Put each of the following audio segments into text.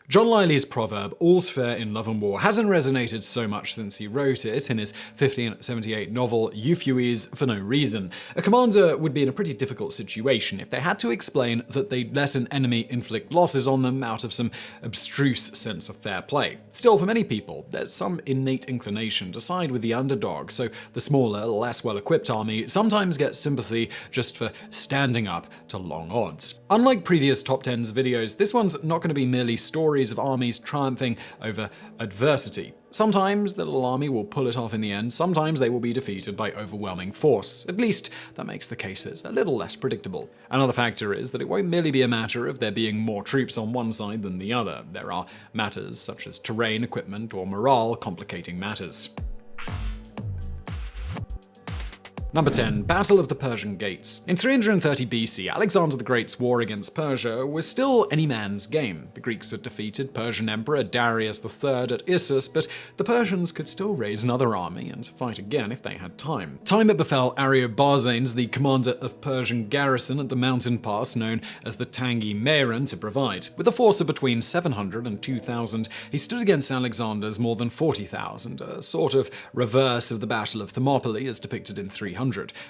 John Lyly's proverb, "all's fair in love and war," hasn't resonated so much since he wrote it in his 1578 novel Euphues for no reason. A commander would be in a pretty difficult situation if they had to explain that they'd let an enemy inflict losses on them out of some abstruse sense of fair play. Still, for many people, there's some innate inclination to side with the underdog, so the smaller, less well-equipped army sometimes gets sympathy just for standing up to long odds. Unlike previous TopTenz videos, this one's not going to be merely stories of armies triumphing over adversity. Sometimes the little army will pull it off in the end, sometimes they will be defeated by overwhelming force. At least, that makes the cases a little less predictable. Another factor is that it won't merely be a matter of there being more troops on one side than the other. There are matters such as terrain, equipment, or morale complicating matters. Number 10. Battle of the Persian Gates. In 330 BC, Alexander the Great's war against Persia was still any man's game. The Greeks had defeated Persian Emperor Darius III at Issus, but the Persians could still raise another army and fight again if they had time. Time it befell Ariobarzanes, the commander of Persian garrison at the mountain pass known as the Tangi Mehran, to provide. With a force of between 700 and 2,000, he stood against Alexander's more than 40,000, a sort of reverse of the Battle of Thermopylae as depicted in 300.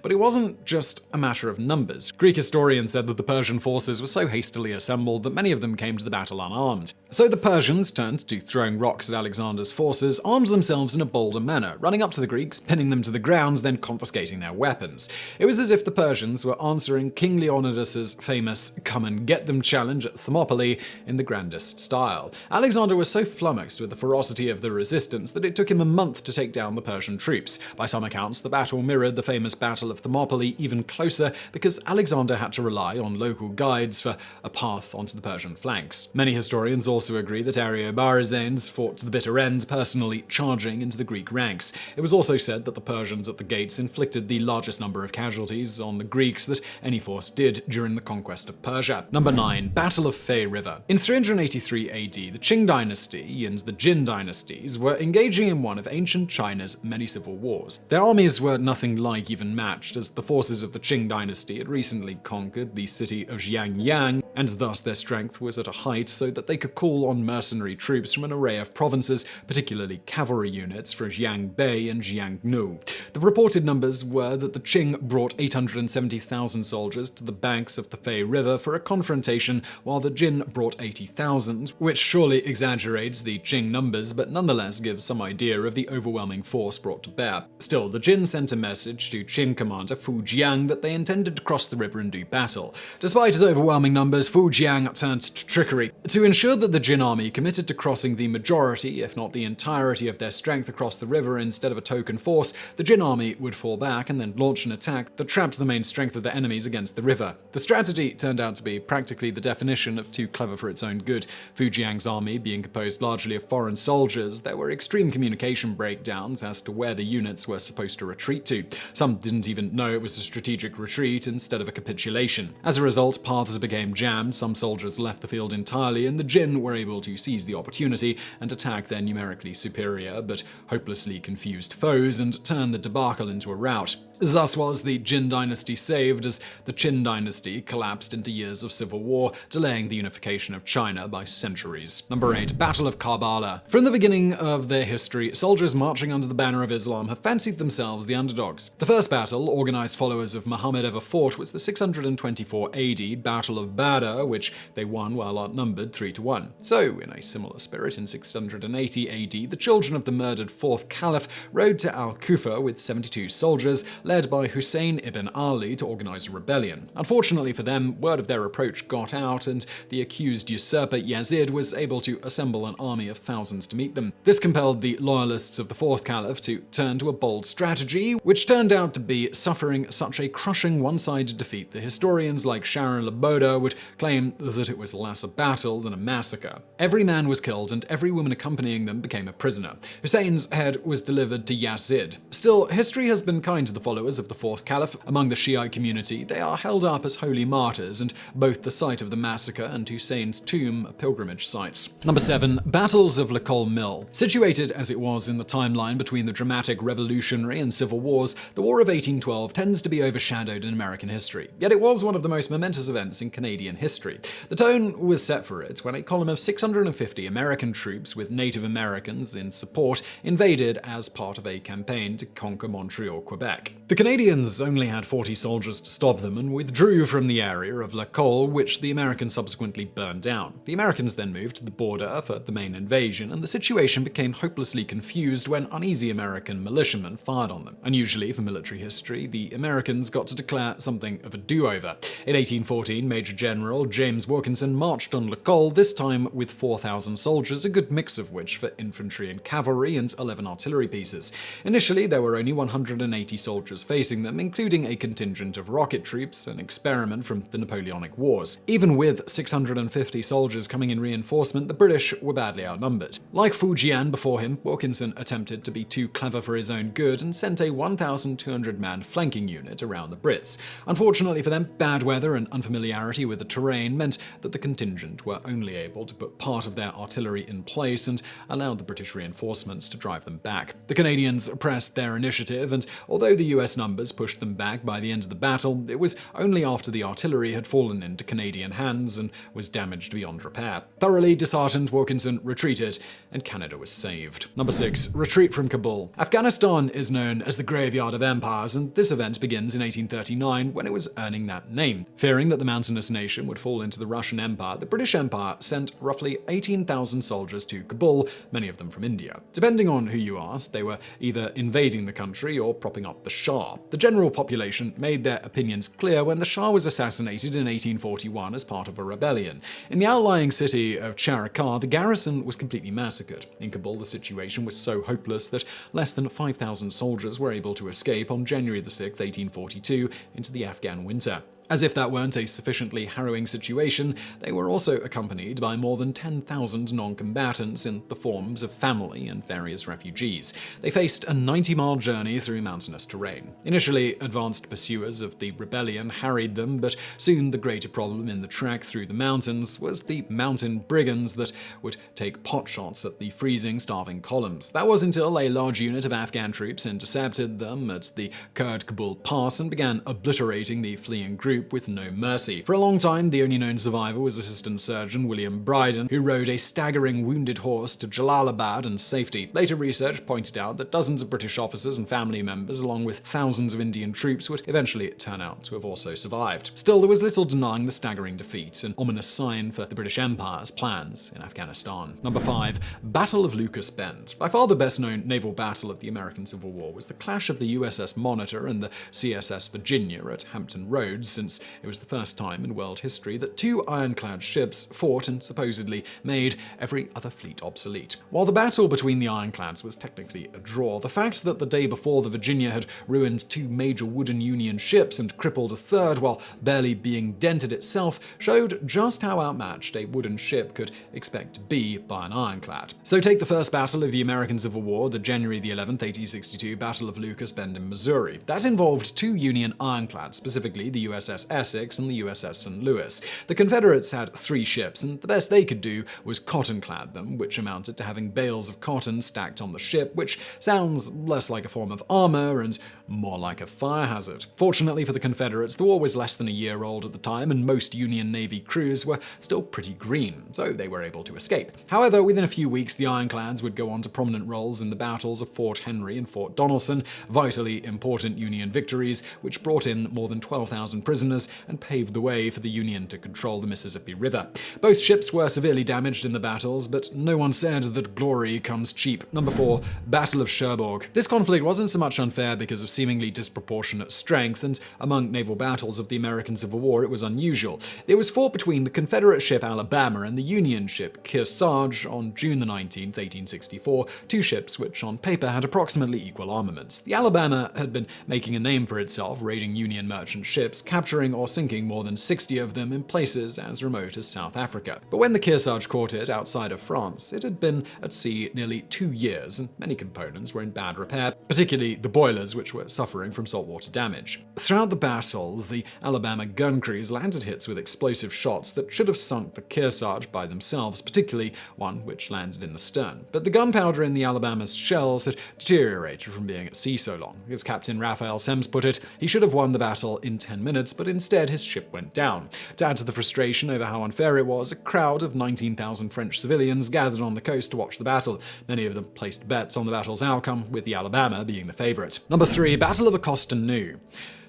But it wasn't just a matter of numbers. Greek historians said that the Persian forces were so hastily assembled that many of them came to the battle unarmed. So the Persians turned to throwing rocks at Alexander's forces, armed themselves in a bolder manner, running up to the Greeks, pinning them to the ground, then confiscating their weapons. It was as if the Persians were answering King Leonidas's famous "come and get them" challenge at Thermopylae in the grandest style. Alexander was so flummoxed with the ferocity of the resistance that it took him a month to take down the Persian troops. By some accounts, the battle mirrored the famous Battle of Thermopylae even closer because Alexander had to rely on local guides for a path onto the Persian flanks. Many historians also agree that Ariobarzanes fought to the bitter end, personally charging into the Greek ranks. It was also said that the Persians at the gates inflicted the largest number of casualties on the Greeks that any force did during the conquest of Persia. Number 9. Battle of Fei River. In 383 AD, the Qing dynasty and the Jin dynasties were engaging in one of ancient China's many civil wars. Their armies were nothing like even matched, as the forces of the Qing dynasty had recently conquered the city of Xiangyang, and thus their strength was at a height so that they could call on mercenary troops from an array of provinces, particularly cavalry units from Jiangbei and Jiangnu. The reported numbers were that the Qing brought 870,000 soldiers to the banks of the Fei River for a confrontation, while the Jin brought 80,000, which surely exaggerates the Qing numbers, but nonetheless gives some idea of the overwhelming force brought to bear. Still, the Jin sent a message to Qing commander Fu Jiang that they intended to cross the river and do battle. Despite his overwhelming numbers, Fu Jiang turned to trickery. To ensure that the Jin army committed to crossing the majority, if not the entirety of their strength across the river instead of a token force, the Jin army would fall back and then launch an attack that trapped the main strength of their enemies against the river. The strategy turned out to be practically the definition of too clever for its own good. Fu Jiang's army being composed largely of foreign soldiers, there were extreme communication breakdowns as to where the units were supposed to retreat to. Some didn't even know it was a strategic retreat instead of a capitulation. As a result, paths became jammed, some soldiers left the field entirely, and the Jin were able to seize the opportunity and attack their numerically superior but hopelessly confused foes and turn the debacle into a rout. Thus was the Jin dynasty saved, as the Qin dynasty collapsed into years of civil war, delaying the unification of China by centuries. Number 8. Battle of Karbala. From the beginning of their history, soldiers marching under the banner of Islam have fancied themselves the underdogs. The first battle organized followers of Muhammad ever fought was the 624 AD Battle of Badr, which they won while outnumbered 3-1. So, in a similar spirit, in 680 AD, the children of the murdered fourth caliph rode to Al-Kufa with 72 soldiers, led by Hussein ibn Ali, to organize a rebellion. Unfortunately for them, word of their approach got out, and the accused usurper Yazid was able to assemble an army of thousands to meet them. This compelled the loyalists of the fourth caliph to turn to a bold strategy, which turned out to be suffering such a crushing one-sided defeat that historians like Sharon Laboda would claim that it was less a battle than a massacre. Every man was killed, and every woman accompanying them became a prisoner. Hussein's head was delivered to Yazid. Still, history has been kind to the followers followers of the fourth caliph. Among the Shiite community, they are held up as holy martyrs, and both the site of the massacre and Hussein's tomb are pilgrimage sites. Number 7. Battles of Lcole Mill. Situated as it was in the timeline between the dramatic Revolutionary and Civil Wars, the War of 1812 tends to be overshadowed in American history. Yet it was one of the most momentous events in Canadian history. The tone was set for it when a column of 650 American troops with Native Americans in support invaded as part of a campaign to conquer Montreal, Quebec. The Canadians only had 40 soldiers to stop them and withdrew from the area of Lacole, which the Americans subsequently burned down. The Americans then moved to the border for the main invasion, and the situation became hopelessly confused when uneasy American militiamen fired on them. Unusually for military history, the Americans got to declare something of a do-over. In 1814, Major General James Wilkinson marched on Lacole, this time with 4,000 soldiers, a good mix of which for infantry and cavalry, and 11 artillery pieces. Initially, there were only 180 soldiers facing them, including a contingent of rocket troops, an experiment from the Napoleonic Wars. Even with 650 soldiers coming in reinforcement, the British were badly outnumbered. Like Fujian before him, Wilkinson attempted to be too clever for his own good and sent a 1,200-man flanking unit around the Brits. Unfortunately for them, bad weather and unfamiliarity with the terrain meant that the contingent were only able to put part of their artillery in place and allowed the British reinforcements to drive them back. The Canadians pressed their initiative, and although the US numbers pushed them back by the end of the battle, it was only after the artillery had fallen into Canadian hands and was damaged beyond repair. Thoroughly disheartened, Wilkinson retreated, and Canada was saved. Number 6. Retreat from Kabul. Afghanistan is known as the Graveyard of Empires, and this event begins in 1839 when it was earning that name. Fearing that the mountainous nation would fall into the Russian Empire, the British Empire sent roughly 18,000 soldiers to Kabul, many of them from India. Depending on who you asked, they were either invading the country or propping up the Shah. The general population made their opinions clear when the Shah was assassinated in 1841 as part of a rebellion. In the outlying city of Cherbourg, the garrison was completely massacred. In Kabul, the situation was so hopeless that less than 5,000 soldiers were able to escape on January 6, 1842, into the Afghan winter. As if that weren't a sufficiently harrowing situation, they were also accompanied by more than 10,000 non-combatants in the forms of family and various refugees. They faced a 90-mile journey through mountainous terrain. Initially, advanced pursuers of the rebellion harried them, but soon the greater problem in the trek through the mountains was the mountain brigands that would take potshots at the freezing, starving columns. That was until a large unit of Afghan troops intercepted them at the Kurd-Kabul Pass and began obliterating the fleeing group with no mercy. For a long time, the only known survivor was Assistant Surgeon William Bryden, who rode a staggering wounded horse to Jalalabad in safety. Later research pointed out that dozens of British officers and family members, along with thousands of Indian troops, would eventually turn out to have also survived. Still, there was little denying the staggering defeat, an ominous sign for the British Empire's plans in Afghanistan. Number 5. Battle of Lucas Bend. By far the best-known naval battle of the American Civil War was the clash of the USS Monitor and the CSS Virginia at Hampton Roads, since it was the first time in world history that two ironclad ships fought and supposedly made every other fleet obsolete. While the battle between the ironclads was technically a draw, the fact that the day before the Virginia had ruined two major wooden Union ships and crippled a third while barely being dented itself showed just how outmatched a wooden ship could expect to be by an ironclad. So take the first battle of the American Civil War, the January 11th, 1862 Battle of Lucas Bend in Missouri. That involved two Union ironclads, specifically the USS Essex and the USS St. Louis. The Confederates had 3 ships, and the best they could do was cotton-clad them, which amounted to having bales of cotton stacked on the ship, which sounds less like a form of armor and more like a fire hazard. Fortunately for the Confederates, the war was less than a year old at the time, and most Union Navy crews were still pretty green, so they were able to escape. However, within a few weeks, the ironclads would go on to prominent roles in the battles of Fort Henry and Fort Donelson, vitally important Union victories, which brought in more than 12,000 prisoners and paved the way for the Union to control the Mississippi River. Both ships were severely damaged in the battles, but no one said that glory comes cheap. Number 4. Battle of Cherbourg. This conflict wasn't so much unfair because of seemingly disproportionate strength, and among naval battles of the American Civil War, it was unusual. It was fought between the Confederate ship Alabama and the Union ship Kearsarge on June 19, 1864, two ships which on paper had approximately equal armaments. The Alabama had been making a name for itself, raiding Union merchant ships, capturing capturing or sinking more than 60 of them in places as remote as South Africa. But when the Kearsarge caught it outside of France, it had been at sea nearly 2 years, and many components were in bad repair, particularly the boilers, which were suffering from saltwater damage. Throughout the battle, the Alabama gun crews landed hits with explosive shots that should have sunk the Kearsarge by themselves, particularly one which landed in the stern. But the gunpowder in the Alabama's shells had deteriorated from being at sea so long. As Captain Raphael Semmes put it, he should have won the battle in 10 minutes, but instead his ship went down. To add to the frustration over how unfair it was, a crowd of 19,000 French civilians gathered on the coast to watch the battle. Many of them placed bets on the battle's outcome, with the Alabama being the favorite. Number 3. Battle of Acosta Ñu.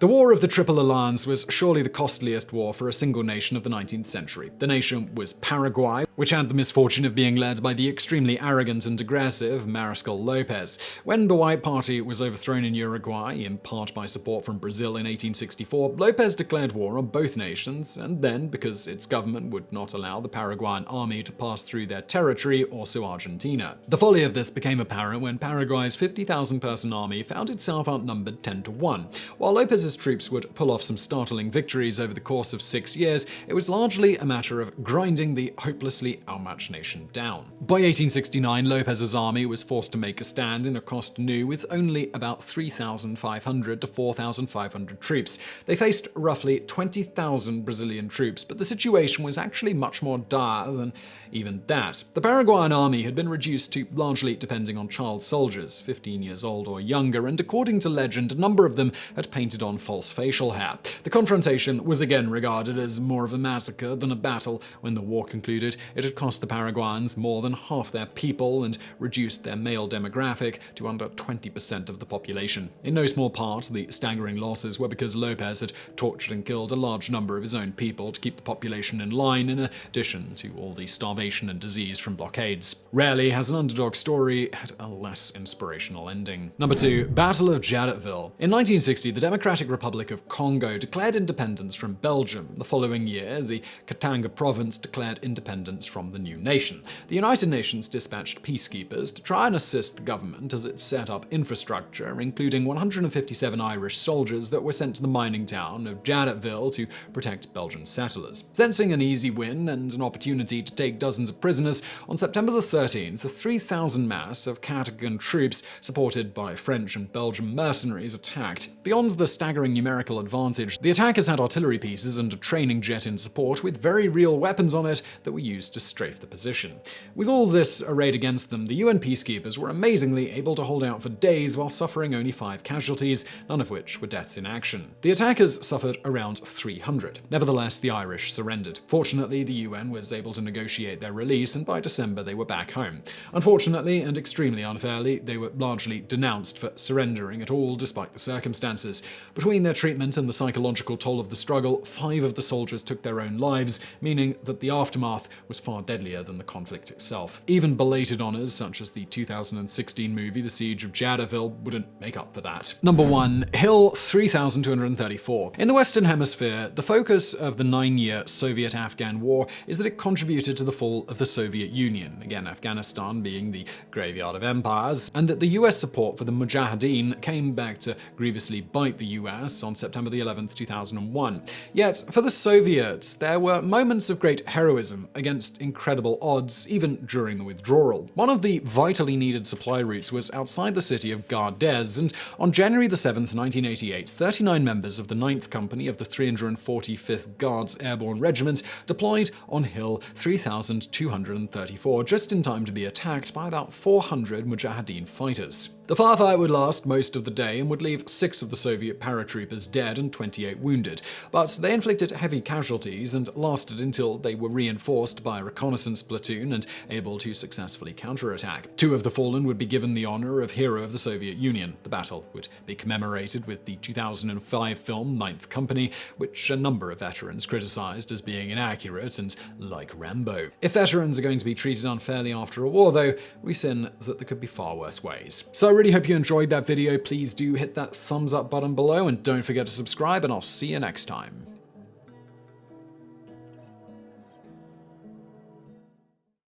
The War of the Triple Alliance was surely the costliest war for a single nation of the 19th century. The nation was Paraguay, which had the misfortune of being led by the extremely arrogant and aggressive Mariscal Lopez. When the White Party was overthrown in Uruguay, in part by support from Brazil in 1864, Lopez declared war on both nations, and then, because its government would not allow the Paraguayan army to pass through their territory, also Argentina. The folly of this became apparent when Paraguay's 50,000-person army found itself outnumbered 10-1. While Lopez's troops would pull off some startling victories over the course of 6 years, it was largely a matter of grinding the hopelessly outmatched nation down. By 1869, Lopez's army was forced to make a stand in Acosta Ñu with only about 3,500 to 4,500 troops. They faced roughly 20,000 Brazilian troops, but the situation was actually much more dire than even that. The Paraguayan army had been reduced to largely depending on child soldiers, 15 years old or younger, and according to legend, a number of them had painted on false facial hair. The confrontation was again regarded as more of a massacre than a battle. When the war concluded, it had cost the Paraguayans more than half their people and reduced their male demographic to under 20% of the population. In no small part, the staggering losses were because Lopez had tortured and killed a large number of his own people to keep the population in line, in addition to all the starvation and disease from blockades. Rarely has an underdog story had a less inspirational ending. Number 2. Battle of Jadaville. In 1960, the Democratic Republic of Congo declared independence from Belgium. The following year, the Katanga province declared independence from the new nation. The United Nations dispatched peacekeepers to try and assist the government as it set up infrastructure, including 157 Irish soldiers that were sent to the mining town of Jadotville to protect Belgian settlers. Sensing an easy win and an opportunity to take dozens of prisoners, on September the 13th, a 3,000 mass of Katagan troops, supported by French and Belgian mercenaries, attacked. Beyond the staggering numerical advantage, the attackers had artillery pieces and a training jet in support with very real weapons on it that were used to strafe the position. With all this arrayed against them, the UN peacekeepers were amazingly able to hold out for days while suffering only 5 casualties, none of which were deaths in action. The attackers suffered around 300. Nevertheless, the Irish surrendered. Fortunately, the UN was able to negotiate their release, and by December they were back home. Unfortunately, and extremely unfairly, they were largely denounced for surrendering at all despite the circumstances. Between their treatment and the psychological toll of the struggle, 5 of the soldiers took their own lives, meaning that the aftermath was far deadlier than the conflict itself. Even belated honors, such as the 2016 movie The Siege of Jadaville, wouldn't make up for that. Number 1. Hill 3234. In the Western Hemisphere, the focus of the 9-year Soviet-Afghan War is that it contributed to the fall of the Soviet Union, again Afghanistan being the graveyard of empires, and that the US support for the Mujahideen came back to grievously bite the US on September the 11th, 2001. Yet, for the Soviets, there were moments of great heroism against incredible odds, even during the withdrawal. One of the vitally needed supply routes was outside the city of Gardez, and on January the 7th, 1988, 39 members of the 9th Company of the 345th Guards Airborne Regiment deployed on Hill 3234, just in time to be attacked by about 400 Mujahideen fighters. The firefight would last most of the day and would leave 6 of the Soviet paratroopers dead and 28 wounded, but they inflicted heavy casualties and lasted until they were reinforced by a reconnaissance platoon and able to successfully counterattack. 2 of the fallen would be given the honor of Hero of the Soviet Union. The battle would be commemorated with the 2005 film 9th Company, which a number of veterans criticized as being inaccurate and like Rambo. If veterans are going to be treated unfairly after a war, though, we've seen that there could be far worse ways. So I really hope you enjoyed that video. Please do hit that thumbs up button below and don't forget to subscribe, and I'll see you next time.